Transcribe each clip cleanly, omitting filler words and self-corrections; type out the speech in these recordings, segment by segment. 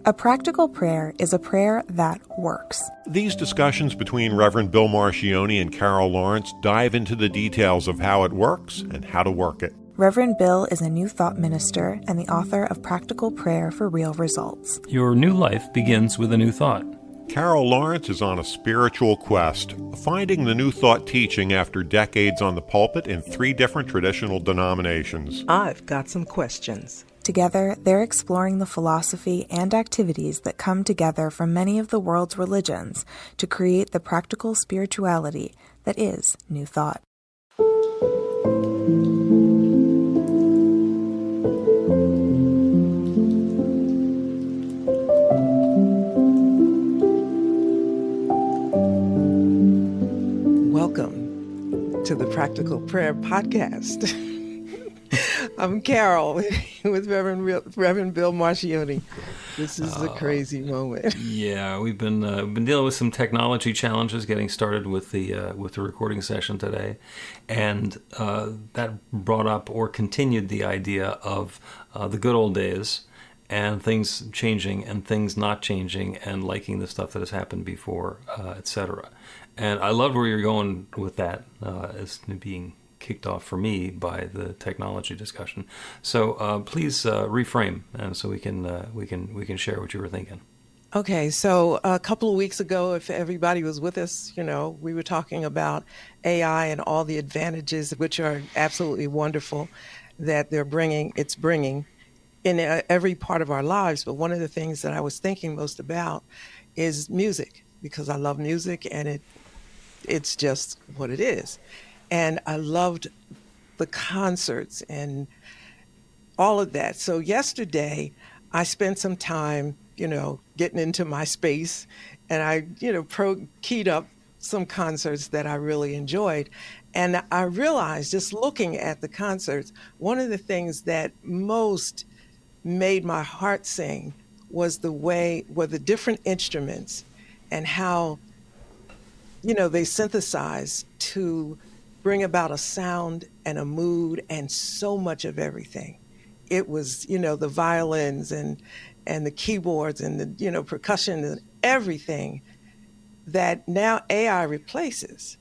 A practical prayer is a prayer that works. These discussions between Reverend Bill Marchioni and Carol Lawrence dive into the details of how it works and how to work it. Reverend Bill is a New Thought minister and the author of Practical Prayer for Real Results. Your new life begins with a new thought. Carol Lawrence is on a spiritual quest, finding the New Thought teaching after decades on the pulpit in 3 different traditional denominations. I've got some questions. Together, they're exploring the philosophy and activities that come together from many of the world's religions to create the practical spirituality that is New Thought. Welcome to the Practical Prayer Podcast. I'm Carol with Reverend Bill Marchioni. This is a crazy moment. Yeah, we've been dealing with some technology challenges getting started with the recording session today, and that brought up or continued the idea of the good old days and things changing and things not changing and liking the stuff that has happened before, etc. And I loved where you're going with that as being kicked off for me by the technology discussion. So please reframe, and so we can share what you were thinking. Okay, so a couple of weeks ago, if everybody was with us, we were talking about AI and all the advantages, which are absolutely wonderful, that it's bringing in every part of our lives. But one of the things that I was thinking most about is music, because I love music, and it's just what it is. And I loved the concerts and all of that. So yesterday, I spent some time, getting into my space, and I, keyed up some concerts that I really enjoyed. And I realized, just looking at the concerts, one of the things that most made my heart sing was the different instruments and how, they synthesize to bring about a sound and a mood and so much of everything. It was, the violins and the keyboards and the, percussion and everything that now AI replaces.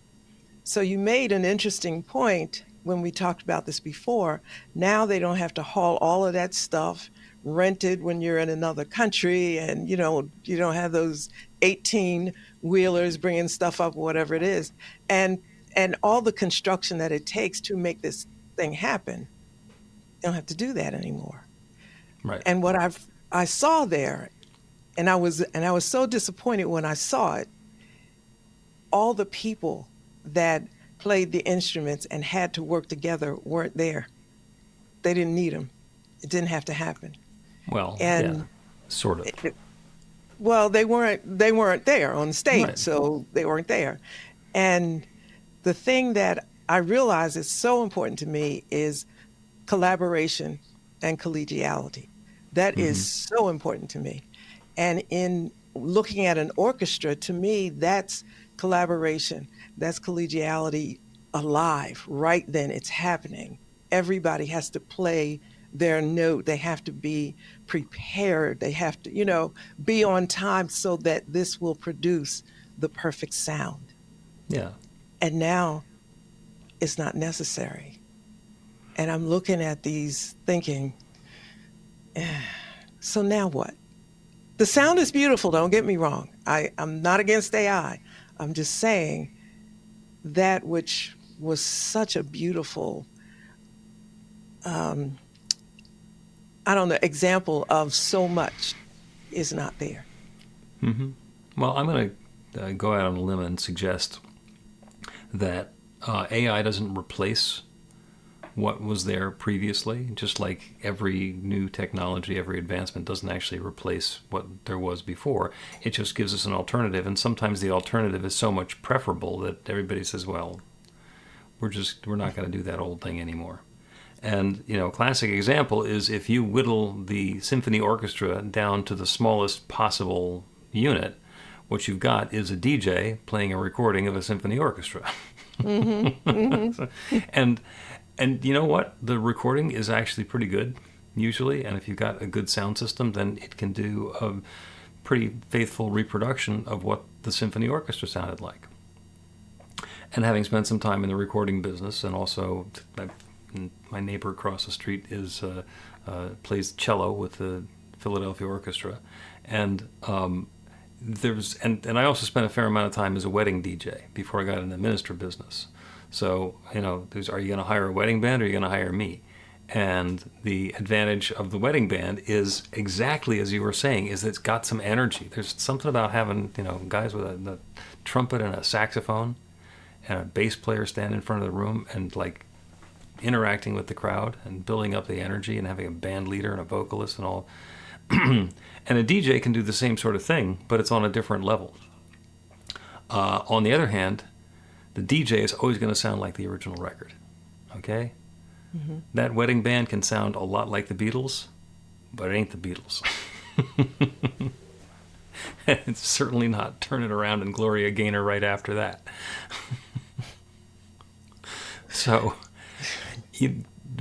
So you made an interesting point when we talked about this before. Now they don't have to haul all of that stuff rented when you're in another country, and, you don't have those 18-wheelers bringing stuff up, whatever it is. And all the construction that it takes to make this thing happen, you don't have to do that anymore. Right. And what I saw there, and I was so disappointed when I saw it, all the people that played the instruments and had to work together weren't there. They didn't need them. It didn't have to happen. Well, and yeah, sort of. They weren't there on stage, Right. So they weren't there. And the thing that I realize is so important to me is collaboration and collegiality. That is so important to me. And in looking at an orchestra, to me, that's collaboration. That's collegiality alive. Right then, it's happening. Everybody has to play their note. They have to be prepared. They have to, be on time so that this will produce the perfect sound. Yeah. And now it's not necessary. And I'm looking at these thinking, so now what? The sound is beautiful, don't get me wrong. I'm not against AI. I'm just saying that which was such a beautiful, example of so much is not there. Mm-hmm. Well, I'm going to go out on a limb and suggest that AI doesn't replace what was there previously, just like every new technology, every advancement doesn't actually replace what there was before. It just gives us an alternative, and sometimes the alternative is so much preferable that everybody says, well, we're not going to do that old thing anymore. And, a classic example is if you whittle the symphony orchestra down to the smallest possible unit, what you've got is a DJ playing a recording of a symphony orchestra. Mm-hmm, mm-hmm. And you know what? The recording is actually pretty good. usually, and if you've got a good sound system, then it can do a pretty faithful reproduction of what the symphony orchestra sounded like. And having spent some time in the recording business, and also my neighbor across the street plays cello with the Philadelphia Orchestra, and and I also spent a fair amount of time as a wedding DJ before I got in the minister business. So, are you going to hire a wedding band or are you going to hire me? And the advantage of the wedding band is exactly as you were saying, is it's got some energy. There's something about having, guys with a trumpet and a saxophone and a bass player stand in front of the room and like interacting with the crowd and building up the energy and having a band leader and a vocalist and all. And a DJ can do the same sort of thing, but it's on a different level. On the other hand, the DJ is always going to sound like the original record. Okay? Mm-hmm. That wedding band can sound a lot like the Beatles, but it ain't the Beatles. It's certainly not Turn It Around and Gloria Gaynor right after that. So,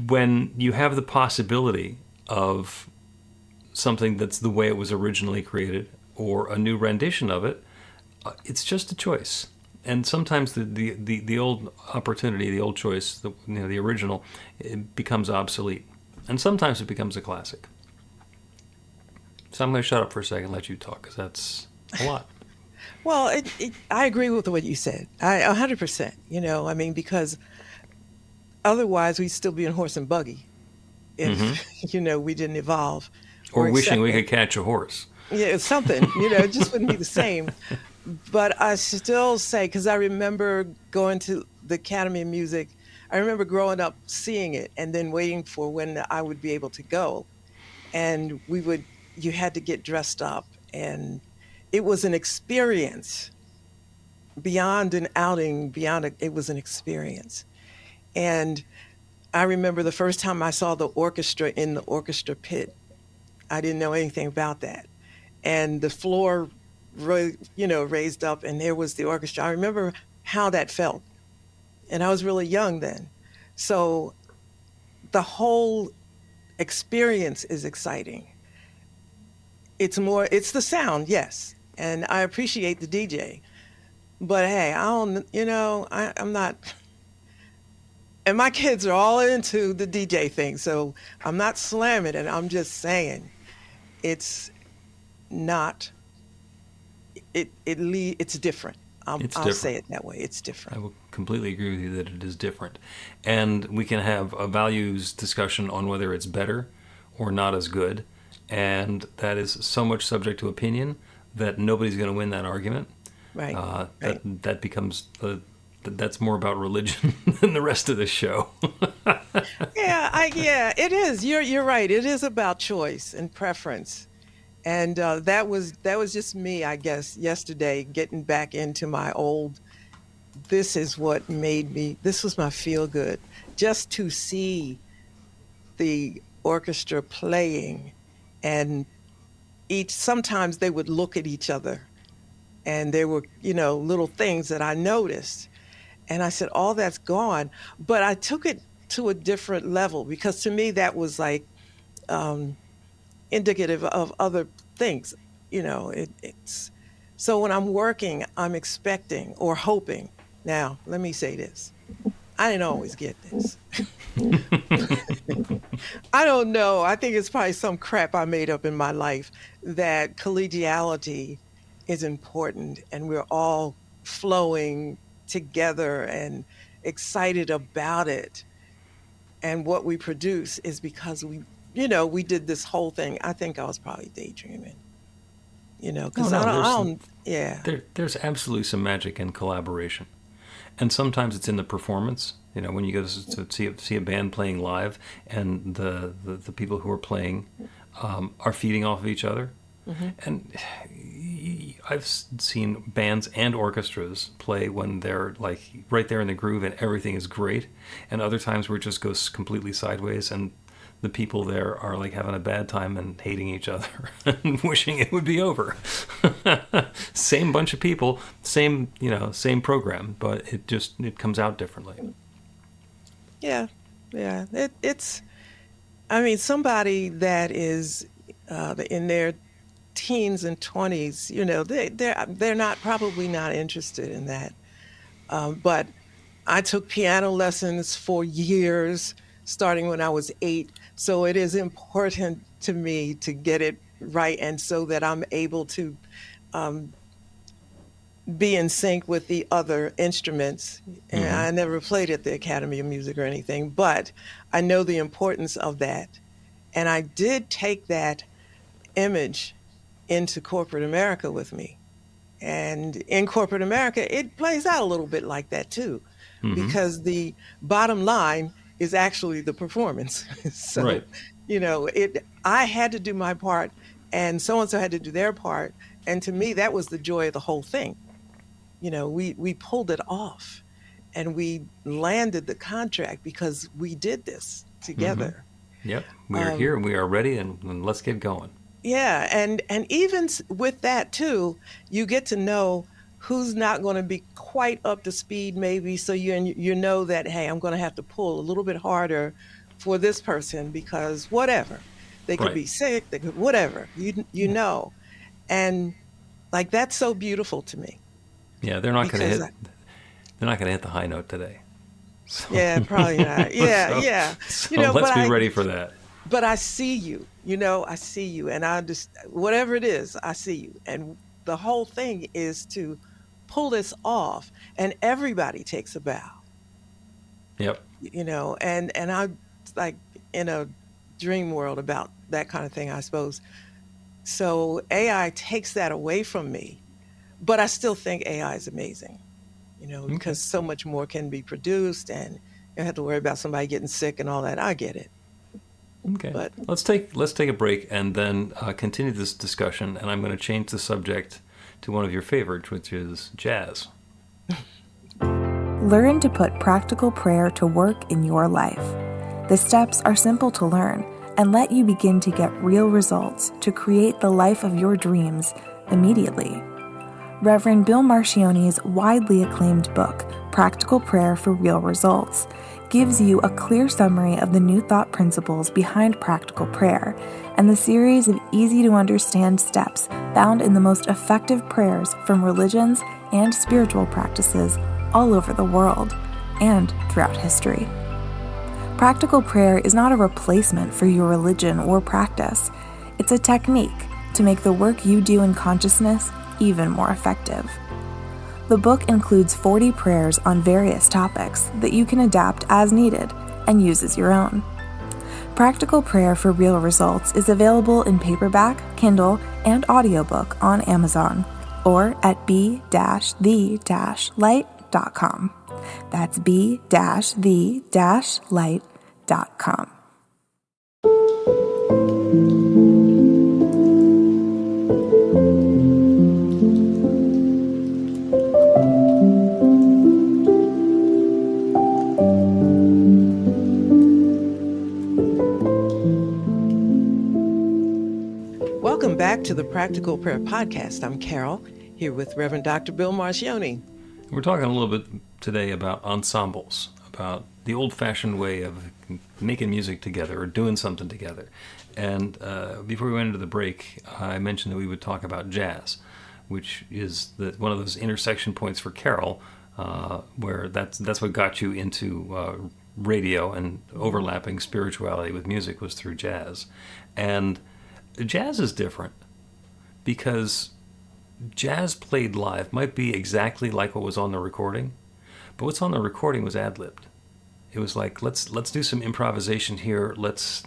when you have the possibility of something that's the way it was originally created or a new rendition of it, it's just a choice. And sometimes the old opportunity, the old choice, the original, it becomes obsolete. And sometimes it becomes a classic. So I'm going to shut up for a second and let you talk, because that's a lot. Well, I agree with what you said. 100%, because otherwise we'd still be in horse and buggy if, we didn't evolve. Or wishing we could catch a horse. Yeah, it's something, it just wouldn't be the same. But I still say, because I remember going to the Academy of Music, I remember growing up seeing it and then waiting for when I would be able to go. And you had to get dressed up, and it was an experience beyond an outing, it was an experience. And I remember the first time I saw the orchestra in the orchestra pit. I didn't know anything about that. And the floor raised up, and there was the orchestra. I remember how that felt. And I was really young then. So the whole experience is exciting. It's the sound, yes. And I appreciate the DJ. But hey, I'm not, and my kids are all into the DJ thing. So I'm not slamming it. I'm just saying it's not, it's different. I'll say it that way. It's different. I will completely agree with you that it is different. And we can have a values discussion on whether it's better or not as good. And that is so much subject to opinion that nobody's going to win that argument. Right. That becomes that's more about religion than the rest of the show. Yeah, it is. You're right. It is about choice and preference. And that was just me, I guess, yesterday, getting back into my old, this was my feel good, just to see the orchestra playing, and sometimes they would look at each other, and there were, little things that I noticed. And I said, all that's gone. But I took it to a different level, because to me that was like, indicative of other things, it's so when I'm working, I'm expecting or hoping. Now, let me say this. I didn't always get this. I don't know. I think it's probably some crap I made up in my life, that collegiality is important and we're all flowing together and excited about it. And what we produce is because we did this whole thing. I think I was probably daydreaming, because There's absolutely some magic in collaboration. And sometimes it's in the performance, when you go to see a band playing live, and the people who are playing are feeding off of each other. Mm-hmm. And I've seen bands and orchestras play when they're like right there in the groove and everything is great. And other times where it just goes completely sideways, and the people there are like having a bad time and hating each other and wishing it would be over. Same bunch of people, same program, but it comes out differently. Yeah. It's I mean, somebody that is in their teens and 20s, they're not probably not interested in that. But I took piano lessons for years, starting when I was 8. So it is important to me to get it right, and so that I'm able to um, be in sync with the other instruments. And Hmm. I never played at the Academy of Music or anything, but I know the importance of that. And I did take that image into corporate America with me. And in corporate America, it plays out a little bit like that too, Hmm. because the bottom line is actually the performance. So, Right. I had to do my part, and so had to do their part. And to me, that was the joy of the whole thing. We pulled it off, and we landed the contract because we did this Hmm. together. Yep. We are Um, here. We are ready, and let's get going. Yeah, and even with that too, you get to know who's not going to be quite up to speed, maybe. So you know that, hey, I'm going to have to pull a little bit harder for this person because whatever, they could Right. be sick, they could whatever. Yeah. And like that's so beautiful to me Yeah. They're not going to because hit. They're not going to hit the high note today. So, yeah, probably not. Yeah, so, yeah. so But let's be ready for that. I see you, I see you, and I just, whatever it is, I see you. And the whole thing is to pull this off, and everybody takes a bow, Yep. and I like in a dream world about that kind of thing, I suppose. So AI takes that away from me, but I still think AI is amazing, Okay. because so much more can be produced, and you don't have to worry about somebody getting sick and all that. I get it, Okay. but Let's take a break and then continue this discussion. And I'm going to change the subject to one of your favorites, which is jazz. Learn to put practical prayer to work in your life. The steps are simple to learn and let you begin to get real results to create the life of your dreams immediately. Reverend Bill Marcione's widely acclaimed book, Practical Prayer for Real Results, gives you a clear summary of the New Thought principles behind practical prayer and the series of easy-to-understand steps found in the most effective prayers from religions and spiritual practices all over the world and throughout history. Practical prayer is not a replacement for your religion or practice. It's a technique to make the work you do in consciousness even more effective. The book includes 40 prayers on various topics that you can adapt as needed and use as your own. Practical Prayer for Real Results is available in paperback, Kindle, and audiobook on Amazon or at b-the-light.com. That's b-the-light.com. welcome back to the Practical Prayer Podcast. I'm Carol, here with Reverend Dr. Bill Marcioni. We're talking a little bit today about ensembles, about the old-fashioned way of making music together or doing something together. And before we went into the break, I mentioned that we would talk about jazz, which is one of those intersection points for Carol, where that's what got you into radio, and overlapping spirituality with music was through jazz. And jazz is different because jazz played live might be exactly like what was on the recording, but what's on the recording was ad-libbed. It was like, let's do some improvisation here. Let's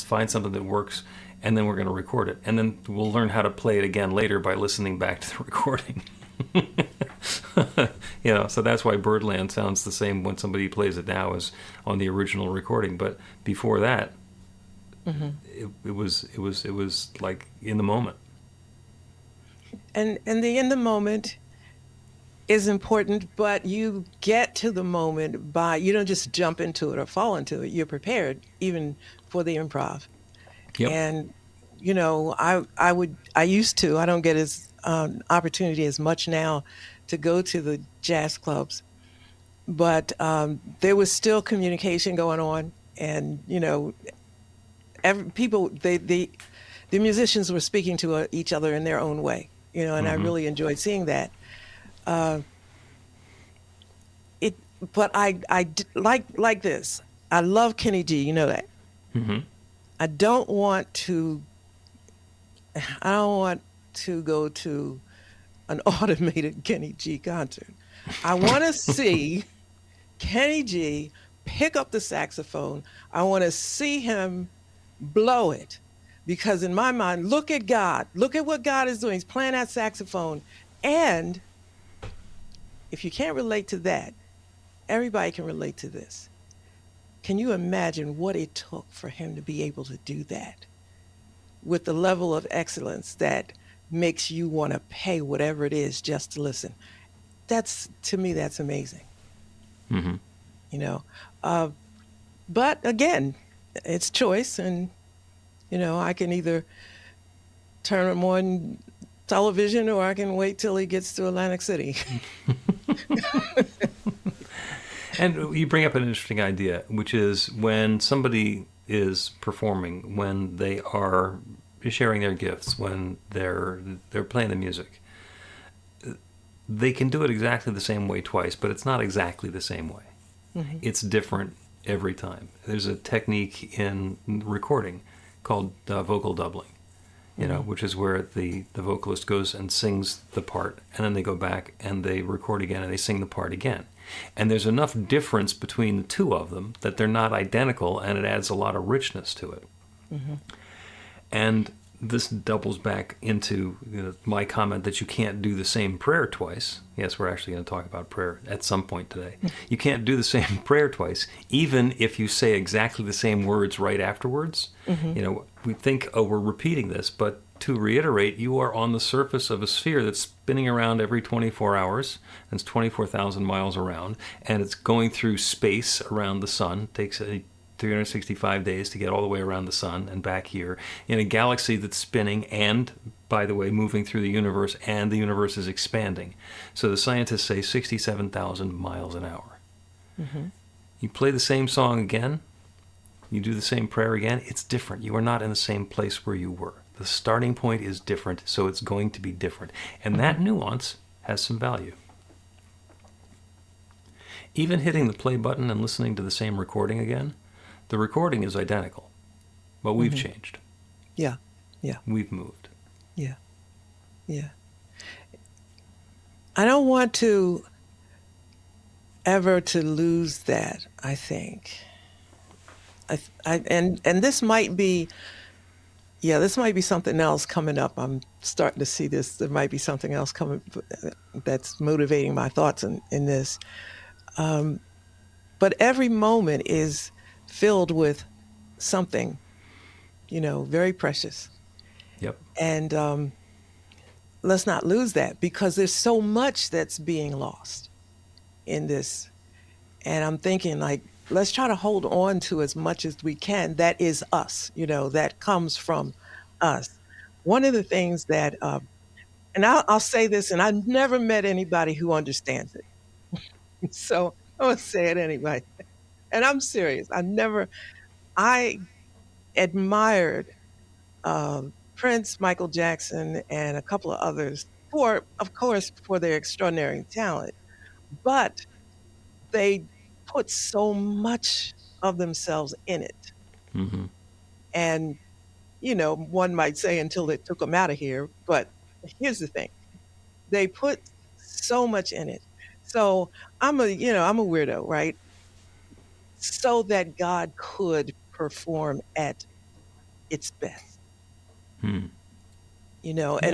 find something that works, and then we're going to record it, and then we'll learn how to play it again later by listening back to the recording. So that's why Birdland sounds the same when somebody plays it now as on the original recording. But before that, it was like in the moment. And the in the moment is important, but you get to the moment you don't just jump into it or fall into it. You're prepared even for the improv. Yep. And I used to, I don't get as opportunity as much now to go to the jazz clubs, but there was still communication going on, and people, the musicians were speaking to each other in their own way, and I really enjoyed seeing that. Uh, it, but like this. I love Kenny G. You know that. Mm-hmm. I don't want to. I don't want to go to an automated Kenny G concert. I want to see Kenny G pick up the saxophone. I want to see him blow it. Because in my mind, look at God. Look at what God is doing. He's playing that saxophone. And if you can't relate to that, everybody can relate to this. Can you imagine what it took for him to be able to do that with the level of excellence that makes you want to pay whatever it is just to listen? To me, that's amazing. Mm-hmm. You know, uh, but again, it's choice, and I can either turn him on television or I can wait till he gets to Atlantic City. And you bring up an interesting idea, which is when somebody is performing, when they are sharing their gifts, when they're playing the music, they can do it exactly the same way twice, but it's not exactly the same way. Mm-hmm. It's different every time. There's a technique in recording called vocal doubling, which is where the vocalist goes and sings the part, and then they go back and they record again and they sing the part again. And there's enough difference between the two of them that they're not identical, and it adds a lot of richness to it. Mm-hmm. And this doubles back into my comment that you can't do the same prayer twice. Yes, we're actually going to talk about prayer at some point today. You can't do the same prayer twice, even if you say exactly the same words right afterwards. Mm-hmm. We think, we're repeating this, but to reiterate, you are on the surface of a sphere that's spinning around every 24 hours, and it's 24,000 miles around, and it's going through space around the sun. It takes 365 days to get all the way around the sun and back here in a galaxy that's spinning and, by the way, moving through the universe, and the universe is expanding. So the scientists say 67,000 miles an hour. Mm-hmm. You play the same song again, you do the same prayer again, it's different. You are not in the same place where you were. The starting point is different, so it's going to be different. And that nuance has some value. Even hitting the play button and listening to the same recording again, the recording is identical, but we've changed. Yeah. We've moved. Yeah. I don't want to ever to lose that, I think. And this might be, this might be something else coming up. I'm starting to see this. There might be something else coming that's motivating my thoughts in this. But every moment is filled with something, very precious. Yep. And let's not lose that, because there's so much that's being lost in this. And I'm thinking, let's try to hold on to as much as we can. That is us, that comes from us. One of the things that, and I'll say this, and I've never met anybody who understands it. So I'm going to say it anyway. And I'm serious. I admired Prince, Michael Jackson, and a couple of others of course, for their extraordinary talent. But they put so much of themselves in it. Mm-hmm. And, one might say until they took them out of here. But here's the thing. They put so much in it. So I'm a weirdo, right? So that God could perform at its best. And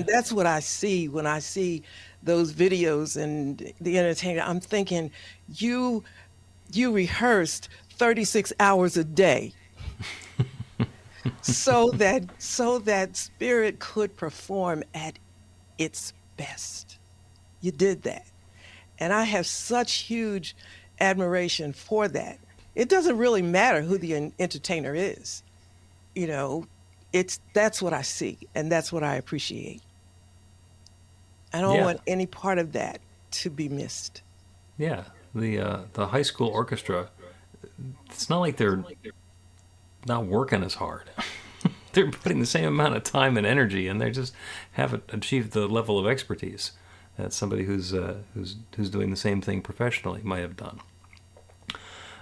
that's what I see when I see those videos and the entertainment. I'm thinking, you rehearsed 36 hours a day so that spirit could perform at its best. You did that. And I have such huge admiration for that. It doesn't really matter who the entertainer is. That's what I see, and that's what I appreciate. I don't want any part of that to be missed. Yeah, the high school orchestra, it's not like they're not working as hard. they're putting the same amount of time and energy, and they just haven't achieved the level of expertise that somebody who's doing the same thing professionally might have done.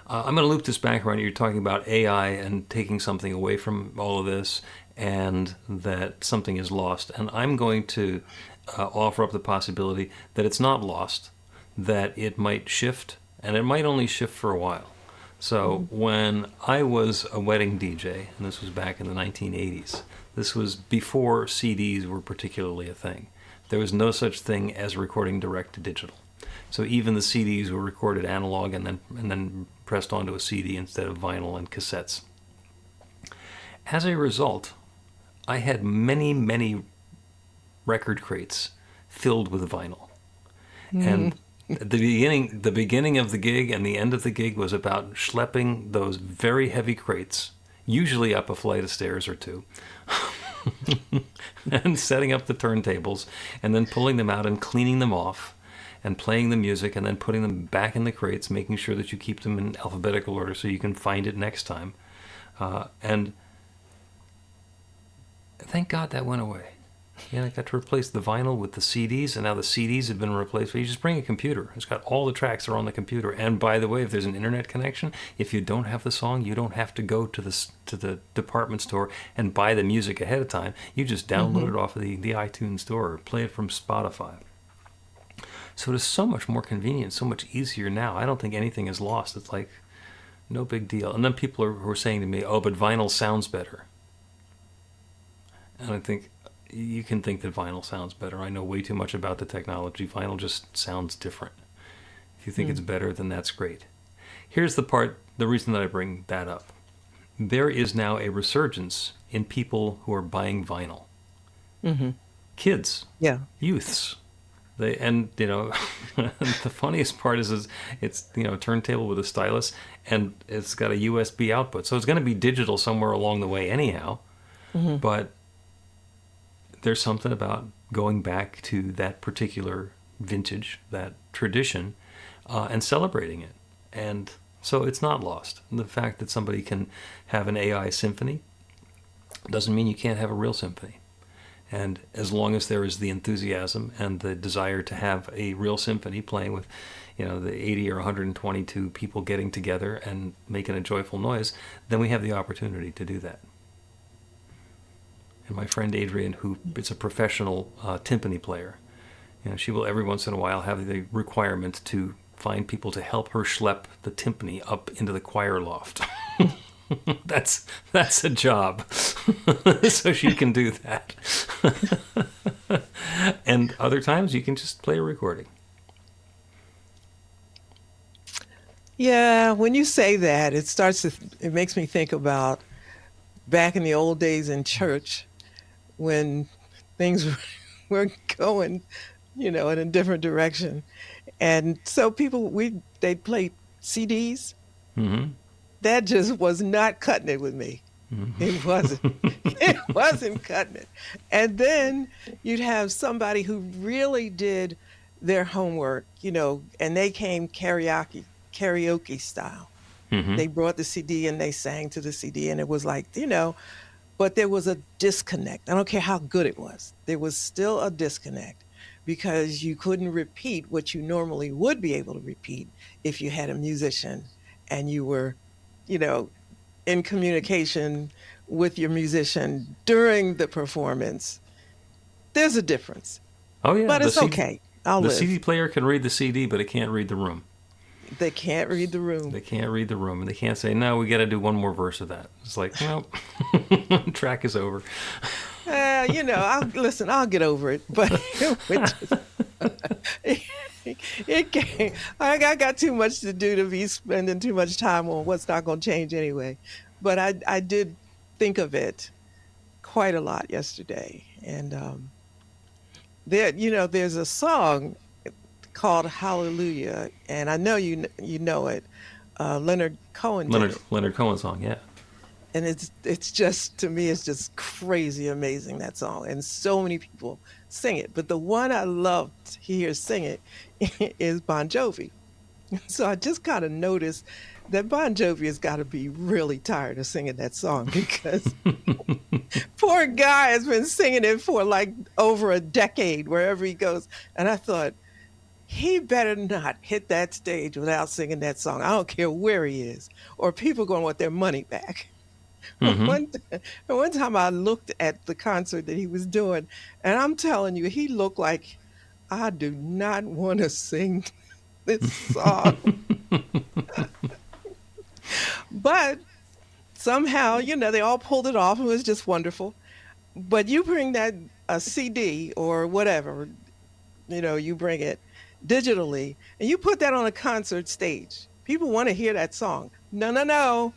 I'm going to loop this back around. You're talking about AI and taking something away from all of this, and that something is lost. And I'm going to offer up the possibility that it's not lost, that it might shift, and it might only shift for a while. So when I was a wedding DJ, and this was back in the 1980s, this was before CDs were particularly a thing. There was no such thing as recording direct to digital. So even the CDs were recorded analog and then pressed onto a CD instead of vinyl and cassettes. As a result, I had many record crates filled with vinyl. And the beginning of the gig and the end of the gig was about schlepping those very heavy crates, usually up a flight of stairs or two, and setting up the turntables, and then pulling them out and cleaning them off, and playing the music, and then putting them back in the crates, making sure that you keep them in alphabetical order so you can find it next time. And thank God that went away. I got to replace the vinyl with the CDs, and now the CDs have been replaced. You just bring a computer. It's got all the tracks that are on the computer. And by the way, if there's an internet connection, if you don't have the song, you don't have to go to the department store and buy the music ahead of time. You just download it off of the iTunes store or play it from Spotify. So it is so much more convenient, so much easier now. I don't think anything is lost. It's like no big deal. And then people who are saying to me, "Oh, but vinyl sounds better." And I think, you can think that vinyl sounds better. I know way too much about the technology. Vinyl just sounds different. If you think it's better, then that's great. Here's the reason that I bring that up. There is now a resurgence in people who are buying vinyl. Kids, youths. The funniest part is it's a turntable with a stylus, and it's got a USB output. So it's going to be digital somewhere along the way anyhow. But there's something about going back to that particular vintage, that tradition, and celebrating it. And so it's not lost. And the fact that somebody can have an AI symphony doesn't mean you can't have a real symphony. And as long as there is the enthusiasm and the desire to have a real symphony playing with, the 80 or 122 people getting together and making a joyful noise, then we have the opportunity to do that. And my friend Adrienne, who is a professional timpani player, she will every once in a while have the requirement to find people to help her schlep the timpani up into the choir loft. That's a job. So she can do that. And other times you can just play a recording. Yeah, when you say that, it makes me think about back in the old days in church when things were going, in a different direction. And so they'd play CDs. That just was not cutting it with me. It wasn't cutting it. And then you'd have somebody who really did their homework, and they came karaoke style. They brought the CD and they sang to the CD, and it was like, but there was a disconnect. I don't care how good it was. There was still a disconnect because you couldn't repeat what you normally would be able to repeat if you had a musician and you were, in communication with your musician during the performance. There's a difference. Oh, yeah. But it's okay. I'll live. The CD player can read the CD, but it can't read the room. They can't read the room. They can't read the room. And they can't say, no, we got to do one more verse of that. It's like, nope. Track is over. I'll get over it. But it can't. I got too much to do to be spending too much time on what's not going to change anyway. But I did think of it quite a lot yesterday. And there's a song called Hallelujah, and I know you know it. Leonard Cohen did it. Leonard Cohen song, yeah. And it's just, to me, it's just crazy amazing, that song. And so many people sing it. But the one I love to hear sing it is Bon Jovi. So I just kind of noticed that Bon Jovi has got to be really tired of singing that song because poor guy has been singing it for like over a decade wherever he goes. And I thought, he better not hit that stage without singing that song. I don't care where he is, or people going to want their money back. Mm-hmm. One time I looked at the concert that he was doing, and I'm telling you, he looked like, I do not want to sing this song. But somehow, they all pulled it off. It was just wonderful. But you bring that a CD or whatever, you bring it digitally and you put that on a concert stage. People want to hear that song. No, no, no.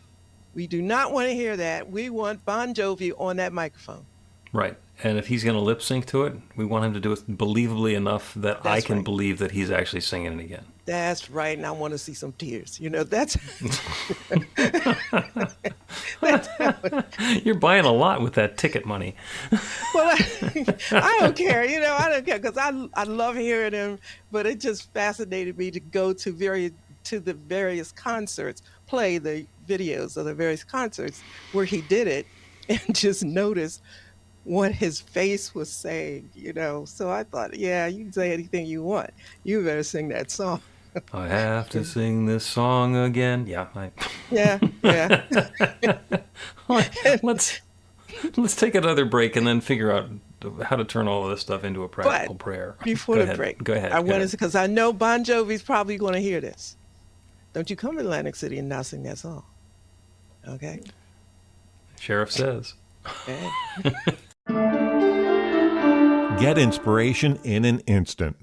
We do not want to hear that. We want Bon Jovi on that microphone. Right. And if he's going to lip sync to it, we want him to do it believably enough that I can believe that he's actually singing it again. That's right. And I want to see some tears. That's... You're buying a lot with that ticket money. Well, I don't care. I don't care because I love hearing him, but it just fascinated me to go to the various concerts, play the videos of the various concerts where he did it, and just notice what his face was saying. So I thought, yeah, you can say anything you want. You better sing that song. I have to sing this song again. Yeah. Yeah. Let's take another break and then figure out how to turn all of this stuff into a practical prayer. Before the break, go ahead. Because I know Bon Jovi's probably going to hear this. Don't you come to Atlantic City and not sing that song. Okay? Sheriff says. Okay. Get inspiration in an instant.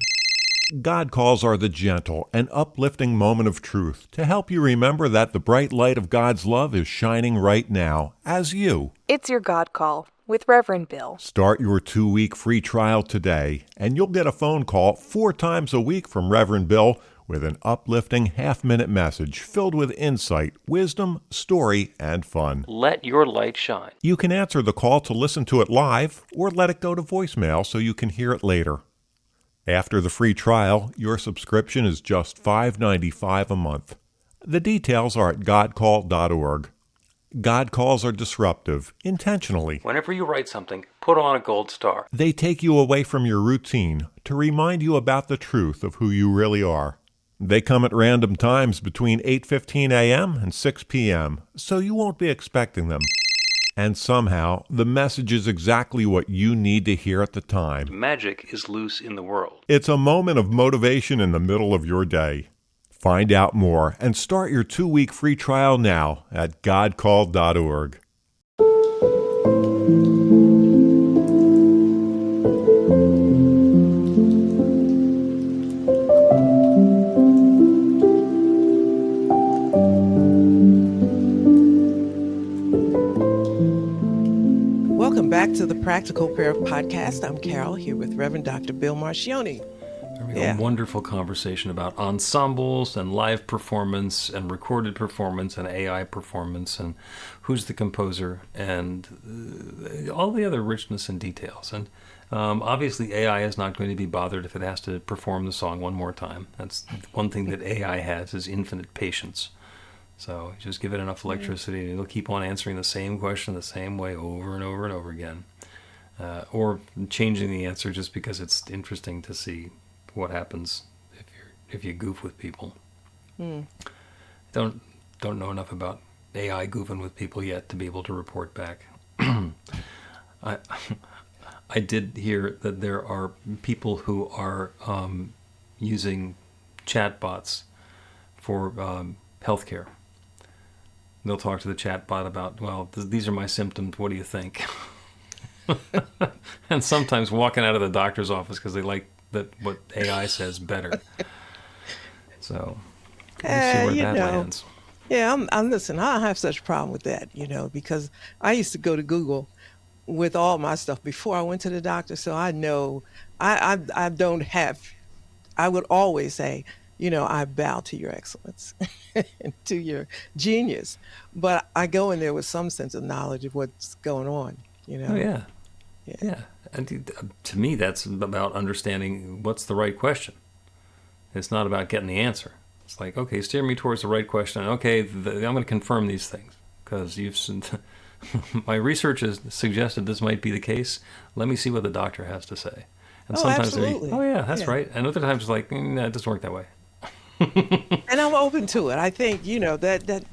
God calls are the gentle and uplifting moment of truth to help you remember that the bright light of God's love is shining right now as you. It's your God Call with Reverend Bill. Start your 2-week free trial today, and you'll get a phone call 4 times a week from Reverend Bill with an uplifting half-minute message filled with insight, wisdom, story, and fun. Let your light shine. You can answer the call to listen to it live or let it go to voicemail so you can hear it later. After the free trial, your subscription is just $5.95 a month. The details are at godcall.org. God calls are disruptive, intentionally. Whenever you write something, put on a gold star. They take you away from your routine to remind you about the truth of who you really are. They come at random times between 8:15 a.m. and 6 p.m., so you won't be expecting them. And somehow, the message is exactly what you need to hear at the time. Magic is loose in the world. It's a moment of motivation in the middle of your day. Find out more and start your 2-week free trial now at godcall.org. Welcome back to the Practical Prayer Podcast. I'm Carol, here with Reverend Dr. Bill Marcioni. A wonderful conversation about ensembles and live performance and recorded performance and AI performance and who's the composer and all the other richness and details. And obviously AI is not going to be bothered if it has to perform the song one more time. That's one thing that AI has is infinite patience. So just give it enough electricity and it'll keep on answering the same question the same way over and over and over again. Or changing the answer just because it's interesting to see what happens if you goof with people. Don't know enough about AI goofing with people yet to be able to report back. I did hear that there are people who are using chatbots for healthcare. They'll talk to the chatbot about, well, these are my symptoms. What do you think? And sometimes walking out of the doctor's office because they like what AI says better. So we'll see where that lands. Yeah, I'm listen, I don't have such a problem with that, because I used to go to Google with all my stuff before I went to the doctor. So I know I don't have, I would always say, I bow to your excellence and to your genius. But I go in there with some sense of knowledge of what's going on, Oh, yeah. And to me, that's about understanding what's the right question. It's not about getting the answer. It's like, okay, steer me towards the right question. Okay, I'm going to confirm these things because my research has suggested this might be the case. Let me see what the doctor has to say. And Oh, sometimes they, absolutely. oh yeah, that's Yeah. right. And other times it's like, nah, it doesn't work that way. And I'm open to it. I think, that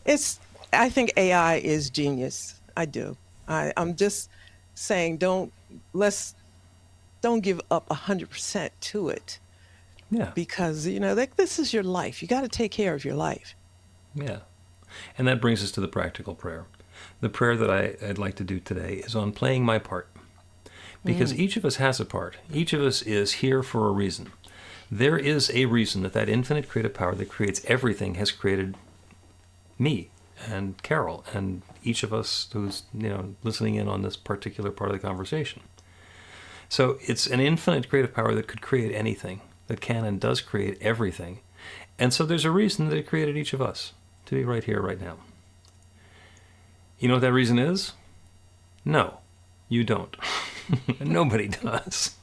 it's, I think AI is genius. I do. I'm just saying, let's, don't give up 100% to it Yeah, because, this is your life. You got to take care of your life. yeah. And that brings us to the practical prayer. The prayer that I'd like to do today is on playing my part. Because each of us has a part. Each of us is here for a reason. There is a reason that infinite creative power that creates everything has created me and Carol and each of us who's listening in on this particular part of the conversation. So it's an infinite creative power that could create anything, that can and does create everything. And so there's a reason that it created each of us to be right here, right now. You know what that reason is? No, you don't. Nobody does.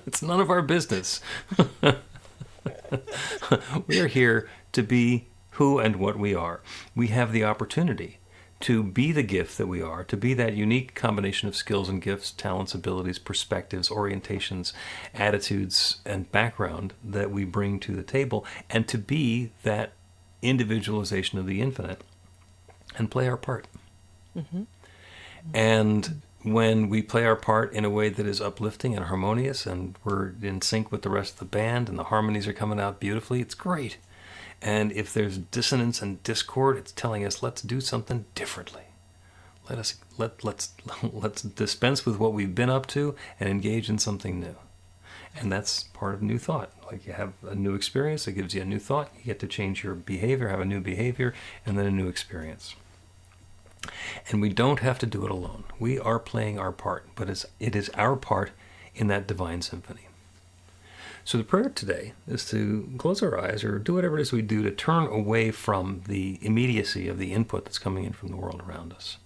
It's none of our business. We are here to be who and what we are. We have the opportunity to be the gift that we are, to be that unique combination of skills and gifts, talents, abilities, perspectives, orientations, attitudes, and background that we bring to the table, and to be that individualization of the infinite and play our part. Mm-hmm. And when we play our part in a way that is uplifting and harmonious and we're in sync with the rest of the band and the harmonies are coming out beautifully, it's great. And if there's dissonance and discord, it's telling us, let's do something differently. Let's dispense with what we've been up to and engage in something new. And that's part of new thought. Like you have a new experience, it gives you a new thought. You get to change your behavior, have a new behavior, and then a new experience. And we don't have to do it alone. We are playing our part, but it is our part in that divine symphony. So the prayer today is to close our eyes or do whatever it is we do to turn away from the immediacy of the input that's coming in from the world around us.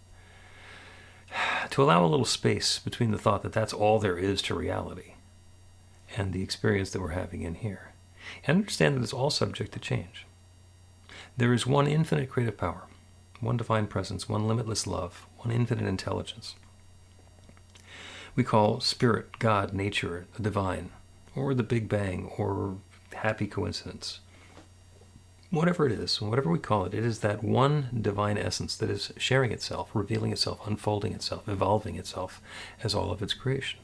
To allow a little space between the thought that that's all there is to reality and the experience that we're having in here. And understand that it's all subject to change. There is one infinite creative power, one divine presence, one limitless love, one infinite intelligence. We call spirit, God, nature, the divine, or the Big Bang, or happy coincidence. Whatever it is, whatever we call it, it is that one divine essence that is sharing itself, revealing itself, unfolding itself, evolving itself as all of its creation.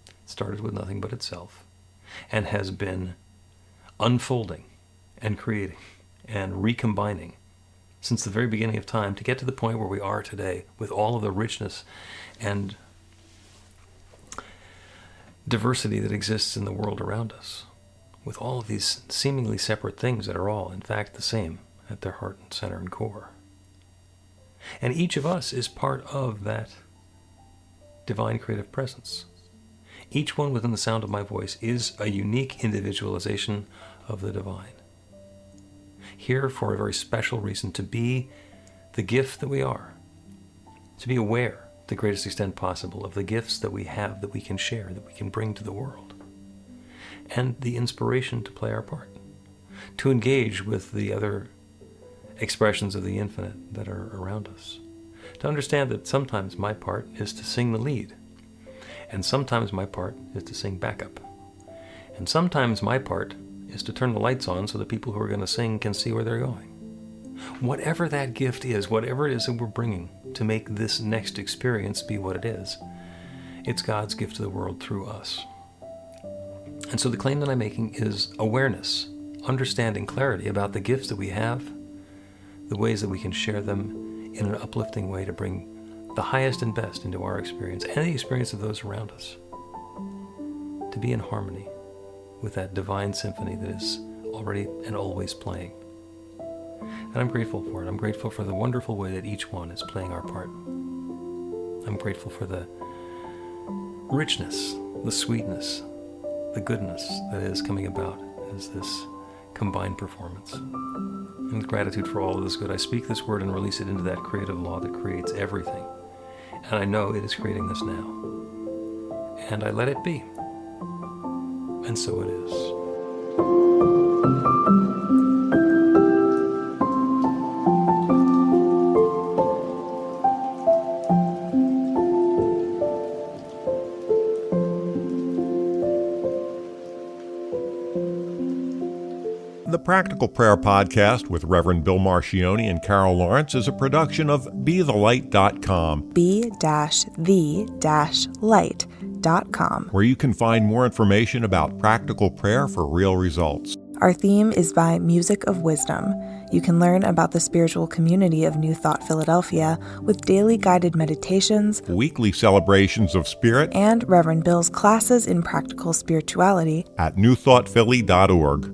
It started with nothing but itself, and has been unfolding and creating and recombining since the very beginning of time to get to the point where we are today with all of the richness and diversity that exists in the world around us, with all of these seemingly separate things that are all, in fact, the same at their heart and center and core. And each of us is part of that divine creative presence. Each one within the sound of my voice is a unique individualization of the divine. Here for a very special reason, to be the gift that we are, to be aware to the greatest extent possible of the gifts that we have, that we can share, that we can bring to the world, and the inspiration to play our part, to engage with the other expressions of the infinite that are around us, to understand that sometimes my part is to sing the lead, and sometimes my part is to sing backup, and sometimes my part is to turn the lights on so the people who are going to sing can see where they're going. Whatever that gift is, whatever it is that we're bringing to make this next experience be what it is, it's God's gift to the world through us. And so the claim that I'm making is awareness, understanding, clarity about the gifts that we have, the ways that we can share them in an uplifting way to bring the highest and best into our experience and the experience of those around us, to be in harmony with that divine symphony that is already and always playing. And I'm grateful for it. I'm grateful for the wonderful way that each one is playing our part. I'm grateful for the richness, the sweetness, the goodness that is coming about as this combined performance. And with gratitude for all of this good, I speak this word and release it into that creative law that creates everything. And I know it is creating this now. And I let it be. And so it is. The Practical Prayer Podcast with Reverend Bill Marcioni and Carol Lawrence is a production of BeTheLight.com. be-the-light.com, where you can find more information about practical prayer for real results. Our theme is by Music of Wisdom. You can learn about the spiritual community of New Thought Philadelphia with daily guided meditations, Weekly celebrations of spirit, and Reverend Bill's classes in practical spirituality at newthoughtphilly.org.